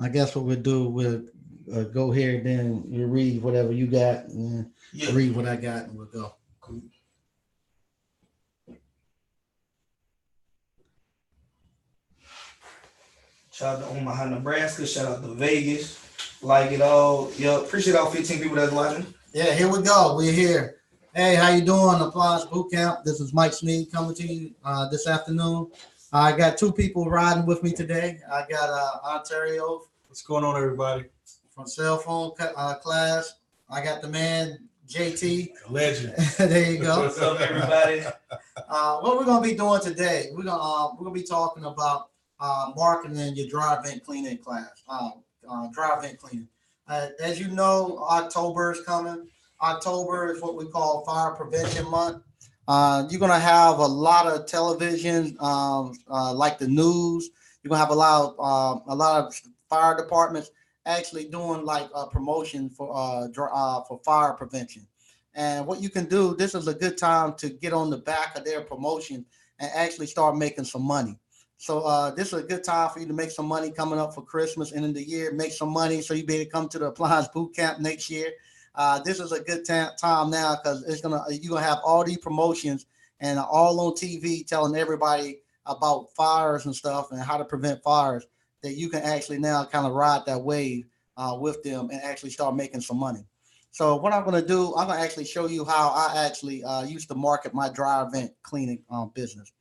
I guess what we'll do, we'll go here, then you read whatever you got, and then Yeah. read what I got, and we'll go. Cool. Shout out to Omaha, Nebraska. Shout out to Vegas. Like it all. Yo, appreciate all 15 people that's watching. Yeah, here we go. We're here. Hey, how you doing? Appliance Boot Camp. This is Mike Sneed coming to you this afternoon. I got two people riding with me today. I got Ontario What's going on, everybody? from cell phone class. I got the man JT. Legend. There you go. What's up, everybody? What we're gonna be doing today? We're gonna be talking about marketing your dry vent cleaning class. Dry vent cleaning. As you know, October is coming. October is what we call Fire Prevention Month. You're gonna have a lot of television, like the news. You're gonna have a lot of fire departments actually doing like a promotion for fire prevention. And what you can do, this is a good time to get on the back of their promotion and actually start making some money. So this is a good time for you to make some money coming up for Christmas and in the year. Make some money so you be able to come to the Appliance Boot Camp next year. This is a good time now because you're gonna have all these promotions and all on TV telling everybody about fires and stuff and how to prevent fires. That you can actually now kind of ride that wave with them and actually start making some money. So what I'm going to do, I'm going to actually show you how I actually used to market my dry vent cleaning business.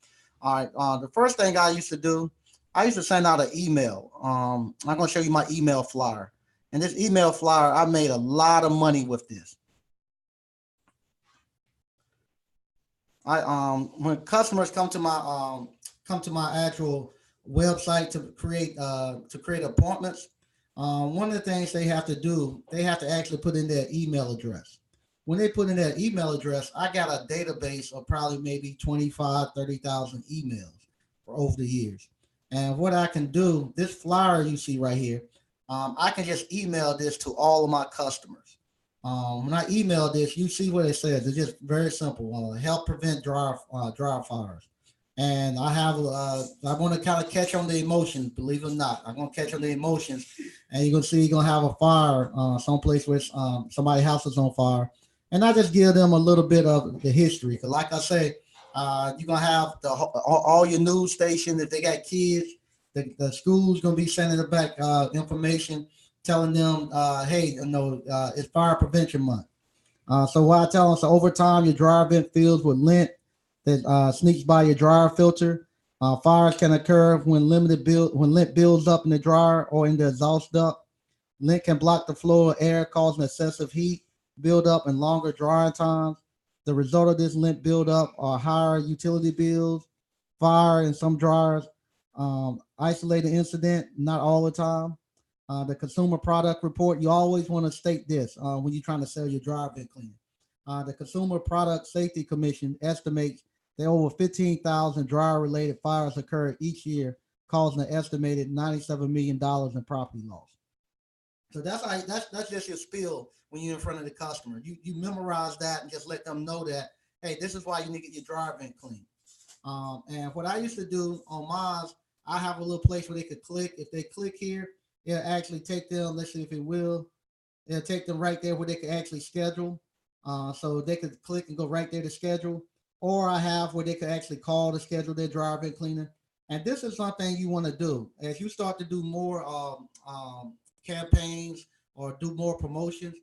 All right. The first thing I used to do, I used to send out an email. I'm going to show you my email flyer. And this email flyer, I made a lot of money with this. I when customers come to my actual website to create appointments, one of the things they have to do, they have to actually put in their email address. When they put in their email address, I got a database of probably maybe 25, 30,000 emails for over the years. And what I can do, this flyer you see right here, I can just email this to all of my customers. When I email this, you see what it says. It's just very simple. Help prevent dry fires. And I want to kind of catch on the emotions, believe it or not. I'm going to catch on the emotions, and you're going to see you're going to have a fire someplace where somebody's house is on fire. And I just give them a little bit of the history. Because like I say, you're going to have all your news stations, if they got kids, the school's going to be sending them back information, telling them, hey, it's fire prevention month. So what I tell them, so over time, your dry vent fills with lint that sneaks by your dryer filter. Fires can occur when lint builds up in the dryer or in the exhaust duct. Lint can block the flow of air, causing excessive heat buildup and longer drying times. The result of this lint buildup are higher utility bills, fire in some dryers, isolated incident, not all the time. The Consumer Product Report, you always want to state this when you're trying to sell your dry vent cleaner. The Consumer Product Safety Commission estimates that over 15,000 dryer-related fires occur each year, causing an estimated $97 million in property loss. So that's just your spiel when you're in front of the customer. You memorize that and just let them know that, hey, this is why you need to get your dryer vent clean. And what I used to do on mine, I have a little place where they could click. If they click here, it'll actually take them, let's see if it will, it'll take them right there where they can actually schedule. So they could click and go right there to schedule. Or I have where they could actually call to schedule their dryer vent cleaner. And this is something you want to do. As you start to do more campaigns or do more promotions,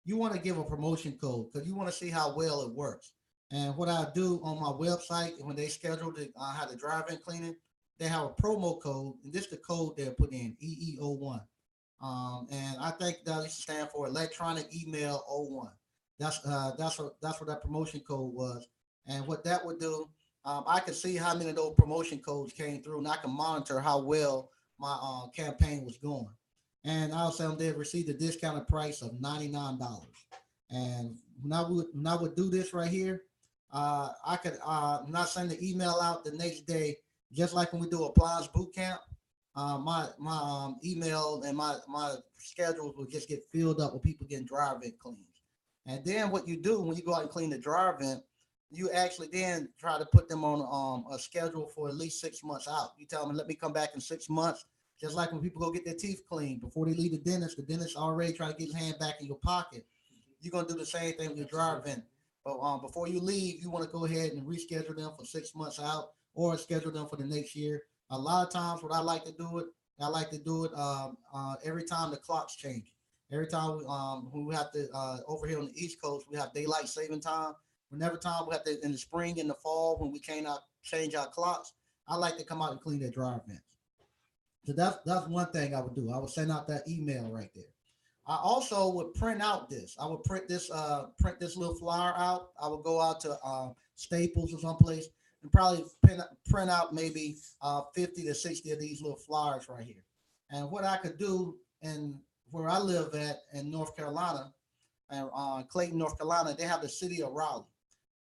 you want to give a promotion code because you want to see how well it works. And what I do on my website, when they schedule how the dryer vent cleaning, they have a promo code, and this is the code they're putting in, EEO1. And I think that used to stand for electronic email O1. That's what that promotion code was. And what that would do, I could see how many of those promotion codes came through, and I can monitor how well my campaign was going. And I'll say they received a discounted price of $99. And when I would do this right here, I could not send the email out the next day, just like when we do Appliance Boot Camp. My email and my schedules will just get filled up with people getting dryer vent cleans. And then what you do when you go out and clean the dryer vent, you actually then try to put them on a schedule for at least 6 months out. You tell them, let me come back in 6 months. Just like when people go get their teeth cleaned before they leave the dentist already try to get his hand back in your pocket. You're gonna do the same thing with your dryer vent. But before you leave, you want to go ahead and reschedule them for 6 months out, or schedule them for the next year. A lot of times, what I like to do it, I like to do it every time the clocks change. Every time when we have to over here on the East Coast, we have daylight saving time. Whenever time we have to in the spring and the fall when we cannot change our clocks, I like to come out and clean that dryer vents. So that's one thing I would do. I would send out that email right there. I also would print out this. I would print this little flyer out. I would go out to Staples or someplace and probably print out maybe 50 to 60 of these little flyers right here. And what I could do in where I live at in North Carolina, and Clayton, North Carolina, they have the city of Raleigh.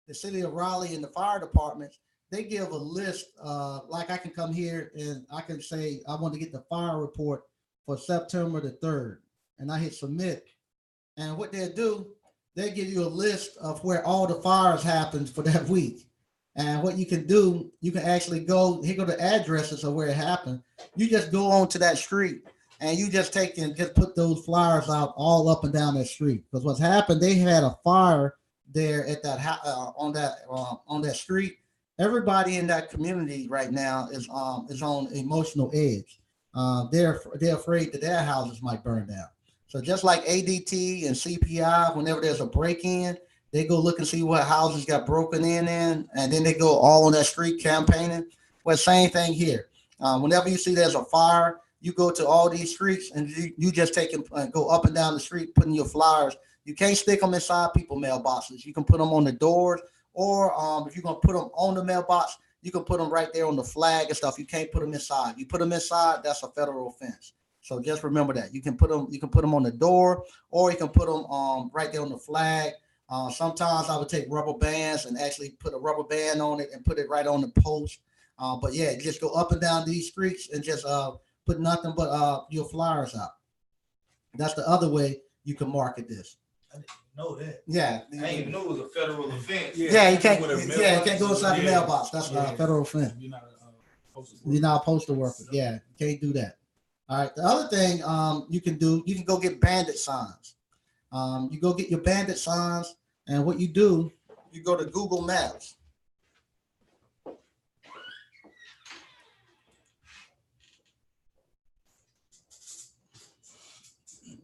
The city of Raleigh and the fire departments, they give a list. Like I can come here and I can say I want to get the fire report for September the 3rd, and I hit submit. And what they do, they give you a list of where all the fires happened for that week. And what you can do, you can actually go here, go to addresses of where it happened. You just go on to that street and you just take and just put those flyers out all up and down that street. Because what's happened, they had a fire there at that on that street. Everybody in that community right now is on emotional edge. They're afraid that their houses might burn down. So just like ADT and CPI, whenever there's a break in, they go look and see what houses got broken and then they go all on that street campaigning. Well, same thing here. Whenever you see there's a fire, you go to all these streets and you just take and go up and down the street putting your flyers. You can't stick them inside people mailboxes. You can put them on the doors, or if you're gonna put them on the mailbox, you can put them right there on the flag and stuff. You can't put them inside. You put them inside, that's a federal offense. So just remember that. You can put them on the door, or you can put them right there on the flag. Sometimes I would take rubber bands and actually put a rubber band on it and put it right on the post. But yeah, just go up and down these streets and just put nothing but your flyers out. That's the other way you can market this. I didn't know that. Yeah, I didn't even know it was a federal offense. yeah, you can't. Yeah, you can't go inside the mailbox. That's a federal offense. You're not a postal worker. Yeah, you can't do that. All right. The other thing you can do, you can go get bandit signs. You go get your bandit signs, and what you do, you go to Google Maps.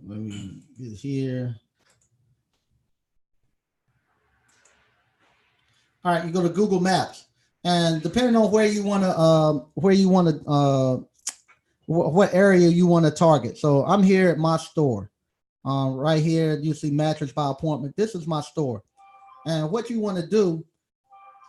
Let me get here. All right, you go to Google Maps, and depending on what area you want to target. So I'm here at my store. Right here, you see mattress by appointment. This is my store, and what you want to do,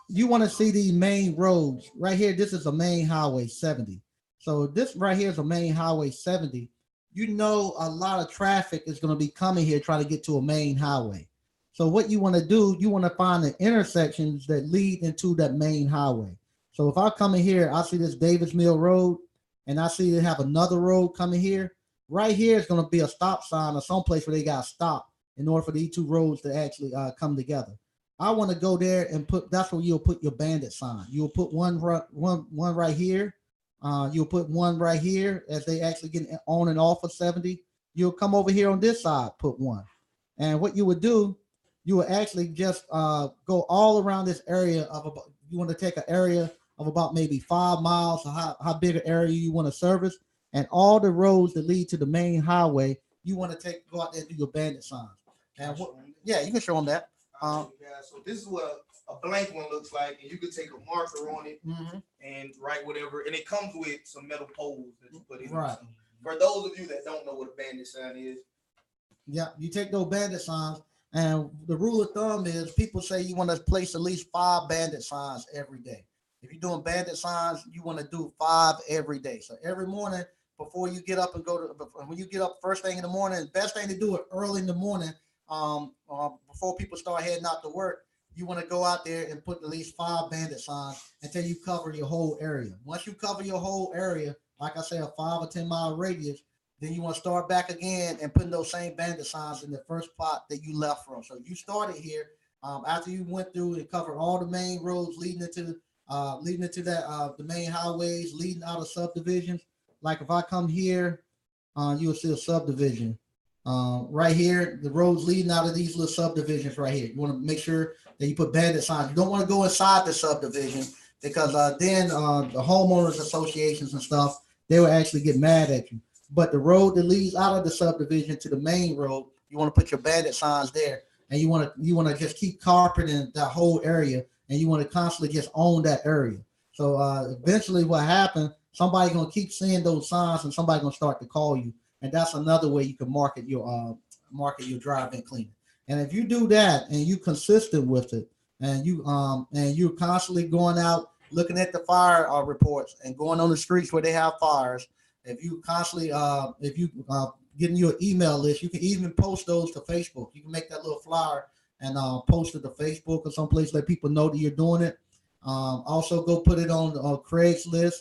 you want to see the main roads right here. This is a main highway 70. So this right here is a main highway 70. You know, a lot of traffic is going to be coming here trying to get to a main highway. So what you want to do, you want to find the intersections that lead into that main highway. So if I come in here, I see this Davis Mill Road, and I see they have another road coming here. Right here is going to be a stop sign or someplace where they got to stop in order for these two roads to actually come together. I want to go there and put. That's where you'll put your bandit sign. You'll put one right here. You'll put one right here as they actually get on and off of 70. You'll come over here on this side, put one. And what you would do, you would actually just go all around this area of about. You want to take an area of about maybe 5 miles, or how big an area you want to service, and all the roads that lead to the main highway, you want to go out there and do your bandit signs. And yeah, you can show them that. So this is what a blank one looks like, and you can take a marker on it and write whatever, and it comes with some metal poles that you put in. Right. For those of you that don't know what a bandit sign is, yeah, you take those bandit signs, and the rule of thumb is people say you want to place at least 5 bandit signs every day. If you're doing bandit signs, you want to do 5 every day. So every morning before you get up and when you get up first thing in the morning, the best thing to do it early in the morning, before people start heading out to work. You want to go out there and put at least 5 bandit signs until you cover your whole area. Once you cover your whole area, like I say, a 5 or 10 mile radius, then you want to start back again and putting those same bandit signs in the first spot that you left from. So you started here after you went through and covered all the main roads leading into that the main highways leading out of subdivisions. like if I come here, you will see a subdivision. Right here, the roads leading out of these little subdivisions right here. You want to make sure that you put bandit signs. You don't want to go inside the subdivision because then the homeowners associations and stuff, they will actually get mad at you. But the road that leads out of the subdivision to the main road, you want to put your bandit signs there, and you want to just keep carpeting that whole area, and you want to constantly just own that area. So eventually, what happened? Somebody's gonna keep seeing those signs, and somebody's gonna start to call you, and that's another way you can market your drive-in cleaning. And if you do that, and you consistent with it, and you're constantly going out looking at the fire reports and going on the streets where they have fires. If you constantly if you getting your email list, you can even post those to Facebook. You can make that little flyer and post it to Facebook or someplace, let people know that you're doing it. Also, go put it on Craigslist.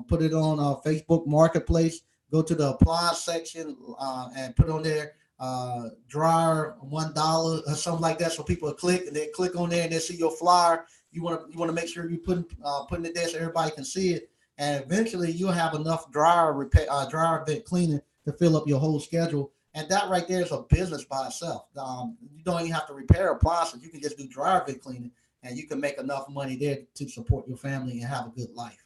Put it on Facebook Marketplace. Go to the appliance section and put on there dryer $1 or something like that, so people will click and they click on there and they see your flyer. You want to make sure you putting it there so everybody can see it, and eventually you'll have enough dryer vent cleaning to fill up your whole schedule. And that right there is a business by itself. You don't even have to repair appliances. You can just do dryer vent cleaning, and you can make enough money there to support your family and have a good life.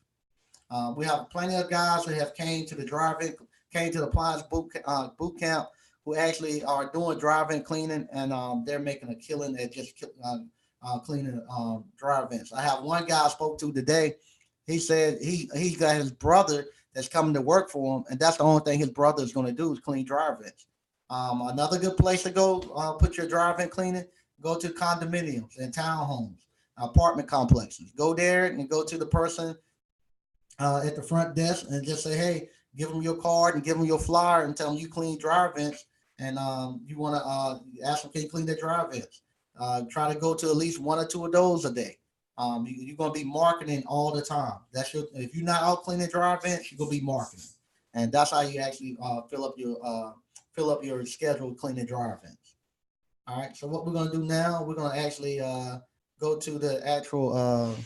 We have plenty of guys who have came to the appliance boot camp, who actually are doing drive-in cleaning, and they're making a killing at just cleaning drive-ins. I have one guy I spoke to today. He said he got his brother that's coming to work for him, and that's the only thing his brother is going to do is clean drive-ins. Another good place to go put your drive-in cleaning, go to condominiums and townhomes, apartment complexes. Go there and go to the person at the front desk and just say, hey, give them your card and give them your flyer and tell them you clean dryer vents, and you want to ask them, can you clean their dryer vents? Try to go to at least one or two of those a day. You're going to be marketing all the time. If you're not out cleaning dryer vents, you're going to be marketing, and that's how you actually fill up your schedule cleaning dryer vents. All right. So what we're going to do now, we're going to actually go to the actual.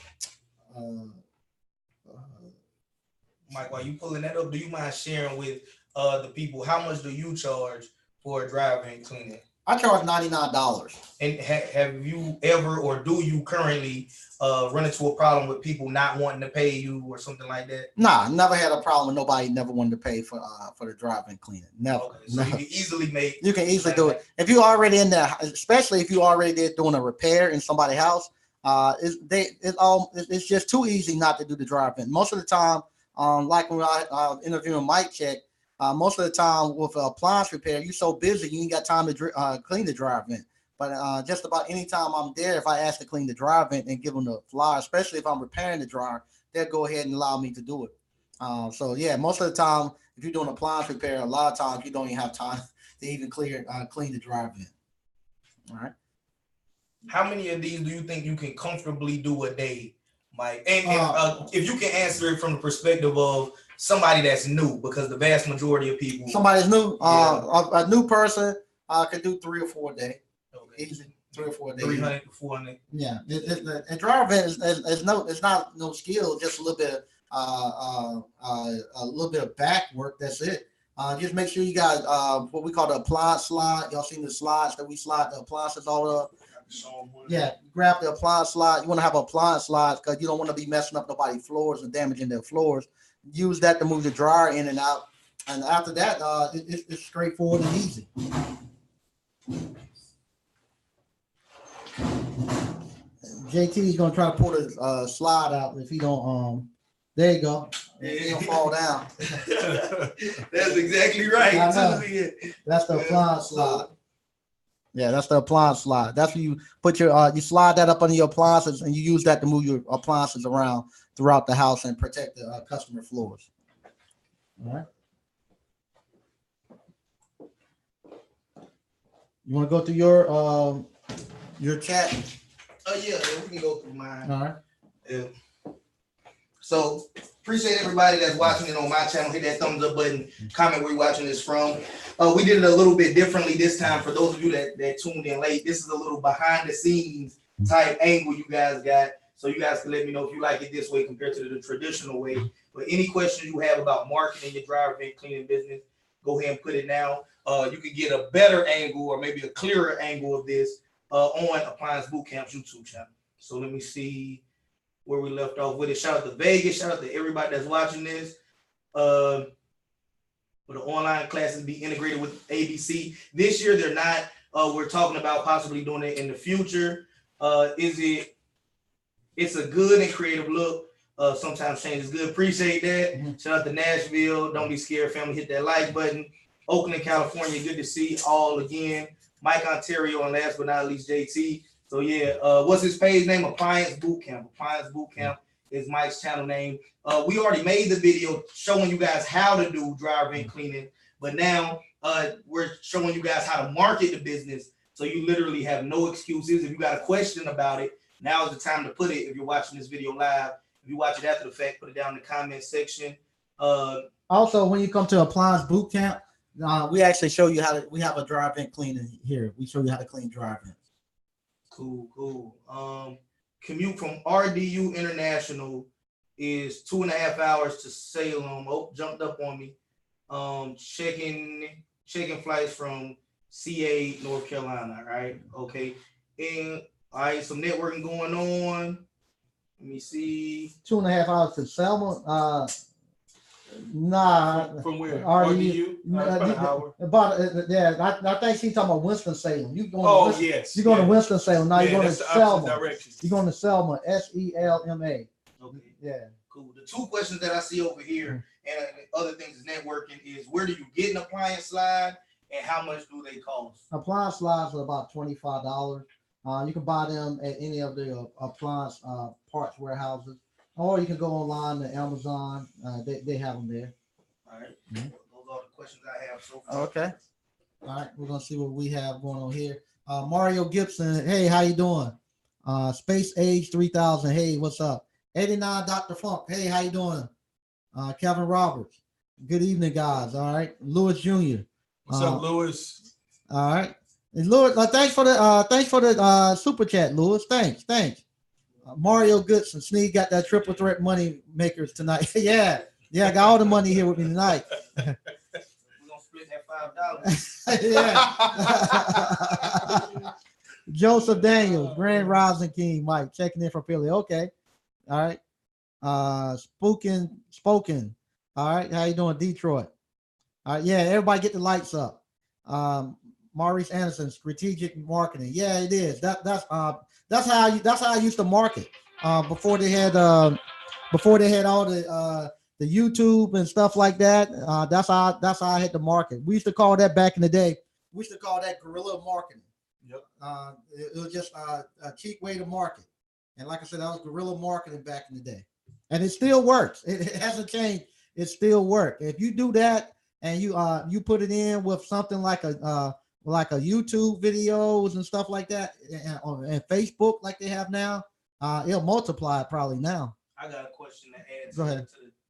Mike, while you pulling that up, do you mind sharing with the people how much do you charge for a drive-in cleaning? I charge $99. And have you ever, or do you currently run into a problem with people not wanting to pay you or something like that? Nah, never had a problem with nobody never wanted to pay for the drive-in cleaning. Never. Okay, so you can easily do it. If you're already in there, especially if you already there doing a repair in somebody's house, it's just too easy not to do the drive-in. Most of the time, like when I interviewing Mike Check, most of the time with appliance repair, you're so busy you ain't got time to clean the drive vent. But just about any time I'm there, if I ask to clean the drive vent and give them the flyer, especially if I'm repairing the dryer, they'll go ahead and allow me to do it. So yeah, most of the time, if you're doing appliance repair, a lot of times you don't even have time to even clean the drive vent. All right. How many of these do you think you can comfortably do a day, Mike? And if you can answer it from the perspective of somebody that's new, because the vast majority of people, somebody's new, a new person can do 3 or 4 a day. Okay. Easy, 3 or 4 days. 300 to 400. Yeah, and drive in it's not no skill, just a little bit of back work. That's it. Just make sure you got what we call the appliance slide. Y'all seen the slides that we slide the appliances all up. Yeah, grab the appliance slide. You want to have appliance slides because you don't want to be messing up nobody's floors and damaging their floors. Use that to move the dryer in and out. And after that, it's straightforward and easy. JT is gonna try to pull the slide out. If he don't, there you go. He don't fall down. That's exactly right. That's the appliance slide. Yeah, that's the appliance slide. That's where you put your you slide that up under your appliances, and you use that to move your appliances around throughout the house and protect the customer floors. All right. You want to go through your chat? Oh yeah, we can go through mine. All right. Yeah. So appreciate everybody that's watching it on my channel. Hit that thumbs up button. Comment where you're watching this from. We did it a little bit differently this time. For those of you that tuned in late, this is a little behind the scenes type angle you guys got. So you guys can let me know if you like it this way compared to the traditional way. But any questions you have about marketing your dryer vent cleaning business, go ahead and put it now. You can get a better angle or maybe a clearer angle of this on Appliance Bootcamp's YouTube channel. So let me see where we left off with it. Shout out to Vegas. Shout out to everybody that's watching this. For the online classes be integrated with ABC. This year they're not. We're talking about possibly doing it in the future. It's a good and creative look. Sometimes change is good. Appreciate that. Mm-hmm. Shout out to Nashville. Don't be scared, family. Hit that like button. Oakland, California. Good to see all again. Mike, Ontario, and last but not least, JT. So yeah, what's his page name? Appliance Bootcamp. Appliance Bootcamp is Mike's channel name. We already made the video showing you guys how to do dryer vent cleaning, but now we're showing you guys how to market the business. So you literally have no excuses. If you got a question about it, now is the time to put it. If you're watching this video live, if you watch it after the fact, put it down in the comment section. Also, when you come to Appliance Bootcamp, we actually show you how to. We have a dryer vent cleaning here. We show you how to clean dryer vents. Cool. Commute from RDU International is 2.5 hours to Salem. Oh, jumped up on me. Checking flights from CA, North Carolina. Right. Okay. And all right, some networking going on. Let me see. 2.5 hours to Selma. Nah. From where? RDU? About an hour. I think she's talking about Winston-Salem. You going? Oh, yes. You're going to Winston-Salem. Now you're going to Selma. Direction. You're going to Selma. SELMA. Okay. Yeah. Cool. The two questions that I see over here and other things is networking is where do you get an appliance slide and how much do they cost? Appliance slides are about $25. You can buy them at any of the appliance parts warehouses, or you can go online to Amazon. They have them there. All right. Mm-hmm. Those are the questions I have so far. Okay. All right. We're gonna see what we have going on here. Mario Gibson. Hey, how you doing? Space Age 3000. Hey, what's up? 89 Dr. Funk. Hey, how you doing? Kevin Roberts. Good evening, guys. All right. Lewis Jr. What's up, Lewis? All right. And Lewis, thanks for the super chat, Lewis. Thanks. Mario Goodson, Sneed got that triple threat money makers tonight. yeah, I got all the money here with me tonight. We're gonna split that $5. Yeah. Joseph Daniels, Grand Rising King, Mike, checking in from Philly. Okay, all right. Spoken. All right, how you doing, Detroit? All right, yeah, everybody get the lights up. Maurice Anderson, strategic marketing. Yeah, it is. That's how I used to market before they had all the YouTube and stuff like that. That's how I had to market. We used to call that back in the day. We used to call that guerrilla marketing. Yep. It was just a cheap way to market. And like I said, that was guerrilla marketing back in the day, and it still works. It hasn't changed. It still works. If you do that and you put it in with something like a YouTube videos and stuff like that, and Facebook like they have now, it'll multiply probably now. I got a question to add to the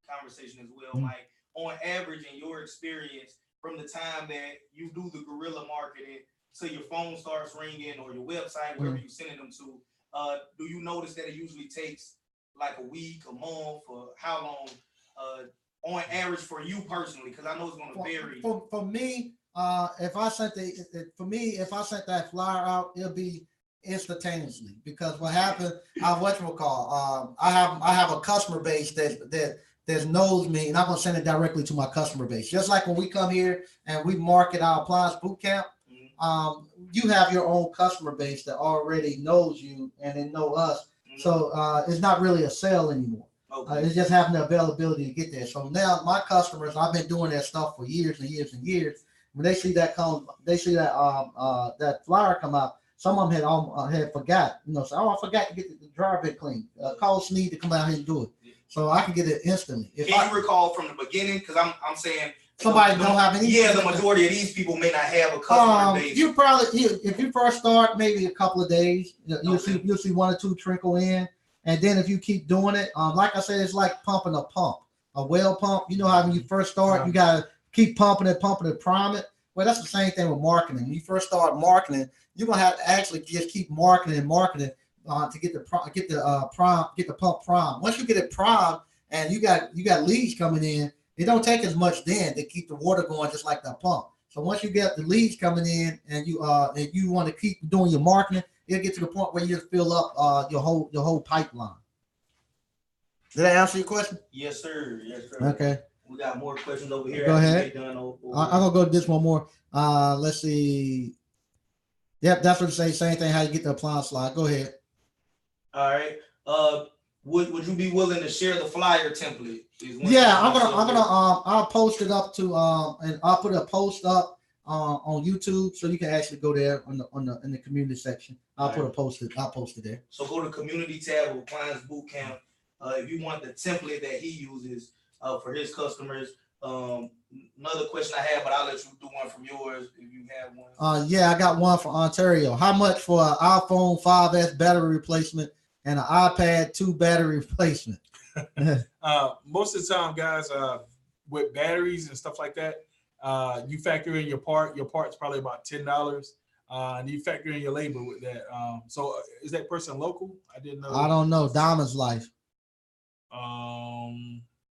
conversation as well, Mike. On average, in your experience, from the time that you do the guerrilla marketing till your phone starts ringing or your website, wherever you're sending them to, do you notice that it usually takes like a week, a month, or how long on average for you personally? Because I know it's going to vary. For me, if I sent that flyer out, it'll be instantaneously, because what happened, I have a customer base that knows me, and I'm gonna send it directly to my customer base. Just like when we come here and we market our Appliance Bootcamp, you have your own customer base that already knows you and they know us. So it's not really a sale anymore. Okay. It's just having the availability to get there. So now my customers, I've been doing that stuff for years and years and years. When they see that that flyer come out, some of them had forgot. So I forgot to get the dryer vent clean. Call Sneed to come out here and do it, so I can get it instantly. Can you recall from the beginning? Because I'm saying somebody don't have any. Yeah, the majority of these people may not have a customer base. You probably, if you first start, maybe a couple of days, you'll see one or two trickle in, and then if you keep doing it, like I said, it's like pumping a well pump. You know how when you first start, you gotta keep pumping it, prime it. Well, that's the same thing with marketing. When you first start marketing, you're gonna have to actually just keep marketing to get the pump prime. Once you get it primed and you got leads coming in, it don't take as much then to keep the water going, just like the pump. So once you get the leads coming in, and you want to keep doing your marketing, it'll get to the point where you just fill up your whole pipeline. Did I answer your question? Yes, sir. Yes, sir. Okay. We got more questions over here. Go ahead. I'm gonna go to this one more. Let's see. Yep, that's what it say. Same thing. How you get the appliance slide? Go ahead. All right. Would you be willing to share the flyer template? Yeah, I'll post it up to and I'll put a post up on YouTube, so you can actually go there in the community section. I'll post it there. So go to community tab of Appliance Bootcamp. If you want the template that he uses for his customers. Another question I have, but I'll let you do one from yours if you have one. Yeah, I got one for Ontario. How much for an iPhone 5S battery replacement and an iPad 2 battery replacement? Most of the time, guys, with batteries and stuff like that, you factor in your part. Your part's probably about $10, and you factor in your labor with that. So, is that person local? I didn't know. I don't know. Diamond's Life.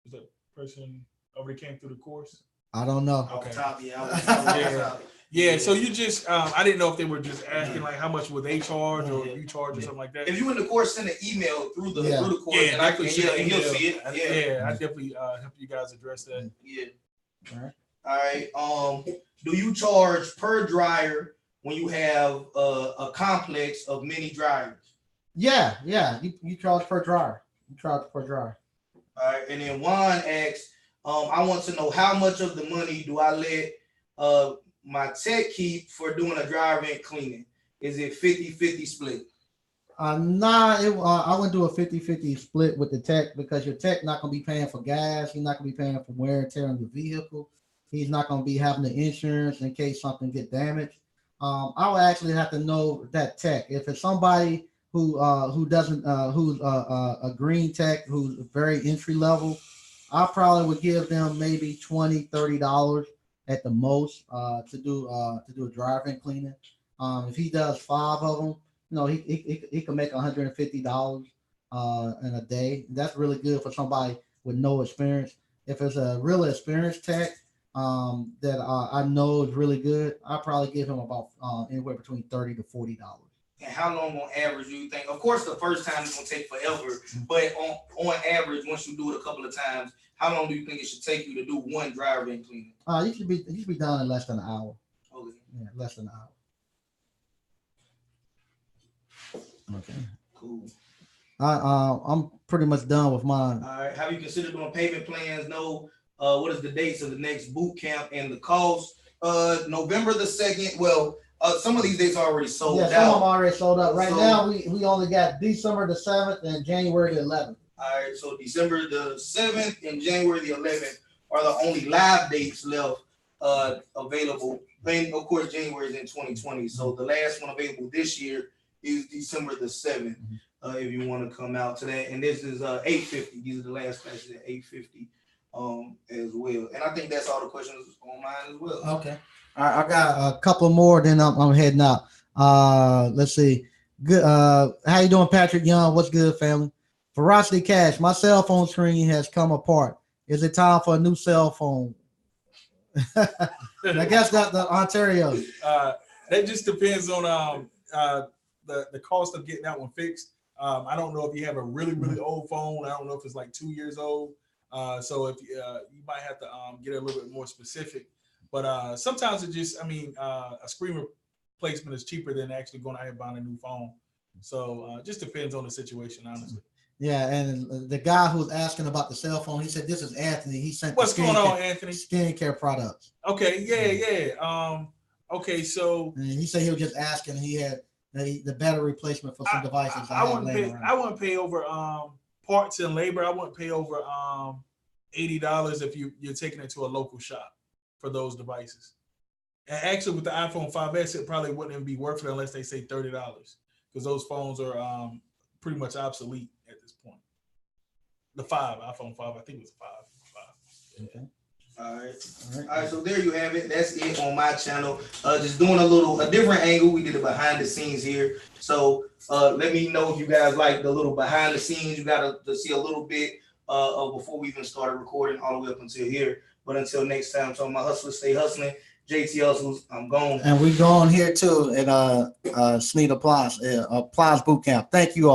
Is that person already came through the course? I don't know. Okay. Top, Yeah. So you just, I didn't know if they were just asking like how much would they charge or you charge or something like that. If you in the course, send an email through the course, and I can and you'll see it. I definitely help you guys address that. Yeah. All right. Do you charge per dryer when you have a complex of many dryers? Yeah. You charge per dryer. All right, and then Juan asks, I want to know how much of the money do I let my tech keep for doing a dryer vent cleaning? Is it 50-50 split? Nah, I wouldn't do a 50-50 split with the tech, because your tech not gonna be paying for gas. He's not gonna be paying for wear and tear on your vehicle. He's not gonna be having the insurance in case something get damaged. I would actually have to know that tech. If it's somebody who doesn't who's a green tech, who's very entry level, I probably would give them maybe $20-$30 at the most to do a dryer vent cleaning. If he does 5 of them, he can make $150 in a day. That's really good for somebody with no experience. If it's a really experienced tech that I know is really good, I'll probably give him about anywhere between $30 to $40. And how long on average do you think? Of course, the first time it's gonna take forever, but on average, once you do it a couple of times, how long do you think it should take you to do one dryer vent cleaning? You should be done in less than an hour. Okay. Yeah, less than an hour. Okay. Cool. I'm pretty much done with mine. All right. Have you considered doing payment plans? No. What is the dates of the next boot camp and the cost? November the 2nd. Well, some of these dates are already sold out. Yeah, some of them already sold out. Right now, we only got December the 7th and January the 11th. All right, so December the 7th and January the 11th are the only live dates left available. And of course, January is in 2020. So the last one available this year is December the 7th. If you want to come out to that. And this is $850. These are the last classes at $850 as well. And I think that's all the questions on mine as well. Okay. All right, I got a couple more, then I'm heading out. Let's see. Good. How you doing, Patrick Young? What's good, family? Ferocity Cash. My cell phone screen has come apart. Is it time for a new cell phone? I guess that's the Ontario. That just depends on the cost of getting that one fixed. I don't know if you have a really old phone. I don't know if it's like 2 years old. So if you might have to get a little bit more specific. But sometimes it just, a screen replacement is cheaper than actually going out and buying a new phone. So just depends on the situation, honestly. Yeah, and the guy who was asking about the cell phone, he said, "This is Anthony." He sent what's going on, Anthony? Skincare products. Okay, yeah. Okay, so and he said he was just asking. He had the battery replacement for some devices. I wouldn't pay over parts and labor. I wouldn't pay over $80 if you're taking it to a local shop for those devices. And actually, with the iPhone 5S, it probably wouldn't even be worth it unless they say $30, because those phones are pretty much obsolete at this point. The iPhone 5, I think it was 5. Okay. All right. So there you have it. That's it on my channel. Just doing a different angle. We did it behind the scenes here. So let me know if you guys like the little behind the scenes. You got to see a little bit before we even started recording all the way up until here. But until next time, so my hustlers stay hustling. JT Hustles, I'm gone. And we going here too at Sneed Appliance Boot Camp. Thank you all.